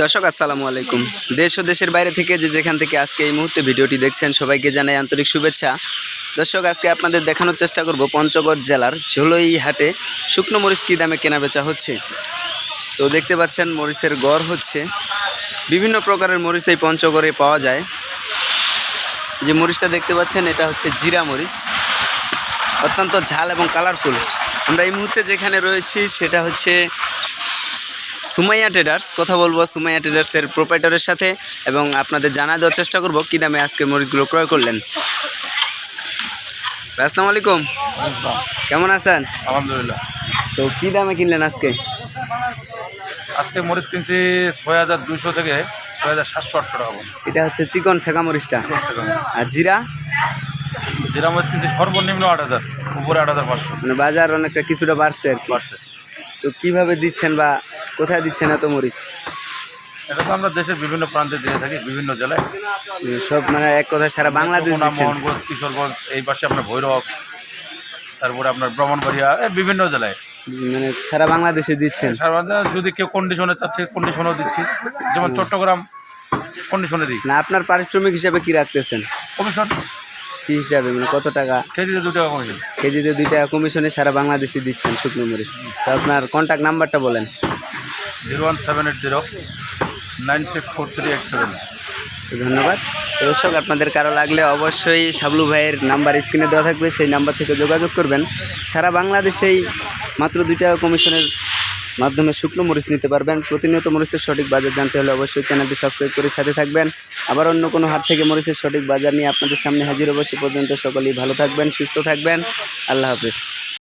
দর্শক আসসালামু আলাইকুম। দেশ ও দেশের বাইরে থেকে যেখান থেকে আজকে এই মুহূর্তে ভিডিওটি দেখছেন সবাইকে জানাই আন্তরিক শুভেচ্ছা। দর্শক আজকে আপনাদের দেখানোর চেষ্টা করব পঞ্চগড় জেলার ঝোলই হাটে শুকনো মরিচ কী দামে কেনাবেচা হচ্ছে। তো দেখতে পাচ্ছেন মরিচের গড় হচ্ছে, বিভিন্ন প্রকারের মরিচ এই পঞ্চগড়ে পাওয়া যায়। যে মরিচটা দেখতে পাচ্ছেন এটা হচ্ছে জিরা মরিচ, অত্যন্ত ঝাল এবং কালারফুল। আমরা এই মুহূর্তে যেখানে রয়েছি সেটা হচ্ছে সুমাইয়া ট্রেডার্স। কথা বলবো সুমাইয়া ট্রেডার্সের প্রোপাইটরের সাথে এবং আপনাদের জানা দেওয়ার চেষ্টা করব কী দামে আজকে মরিচগুলো ক্রয় করলেন। আসসালামু আলাইকুম, কেমন আছেন? আলহামদুলিল্লাহ। তো কী দামে কিনলেন আজকে? আজকে মরিচ কিনছি ৬,২০০ থেকে ৬,৭০০-৮০০ টাকা। এটা হচ্ছে চিকন ছেঁকা মরিচটা। আর জিরা? জিরা মরিচ কিনছি সর্বনিম্ন ৮,০০০, উপরে ৮,৫০০। মানে বাজার অনেকটা কিছুটা বাড়ছে আর কি। বাড়ছে। তো কীভাবে দিচ্ছেন বা কোথায় দিচ্ছেন এত মরিচ? এটা তো আমরা দেশের বিভিন্ন প্রান্তে দিয়ে থাকি, বিভিন্ন জেলায়। সব মানে এক কথায় সারা বাংলাদেশ দিচ্ছেন? মোহনগঞ্জ, কিশোরগঞ্জ, এই পাশে আপনার ভৈরব, তারপরে আপনার ব্রাহ্মণবাড়িয়া, বিভিন্ন জেলায়, মানে সারা বাংলাদেশে দিচ্ছেন? সারা বাংলাদেশে। যদি কেউ কন্ডিশনে চাচ্ছে কন্ডিশনও দিচ্ছি, যেমন চট্টগ্রাম কন্ডিশনে দিই। না আপনার পারিশ্রমিক হিসাবে কি রাখতেছেন? কমিশন কী হিসাবে, মানে কত টাকা? কেজিতে 2 টাকা কমিশন। কেজিতে 2 টাকা কমিশনে সারা বাংলাদেশে দিচ্ছেন শুকনো মরিচ। তো আপনার কন্ট্যাক্ট নাম্বারটা বলেন। 01780964387। ধন্যবাদ। দর্শক আপনাদের কারো লাগলে অবশ্যই শাবলু ভাইয়ের নাম্বার স্ক্রিনে দেওয়া থাকবে, সেই নাম্বার থেকে যোগাযোগ করবেন। সারা বাংলাদেশেই মাত্র 2 টাকা কমিশনের মাধ্যমে শুকনো মরিচ নিতে পারবেন। প্রতিনিয়ত মরিচের সঠিক বাজার জানতে হলে অবশ্যই চ্যানেলটি সাবস্ক্রাইব করে সাথে থাকবেন। আবার অন্য কোনো হাট থেকে মরিচের সঠিক বাজার নিয়ে আপনাদের সামনে হাজির হবো। সে পর্যন্ত সকলেই ভালো থাকবেন, সুস্থ থাকবেন। আল্লাহ হাফেজ।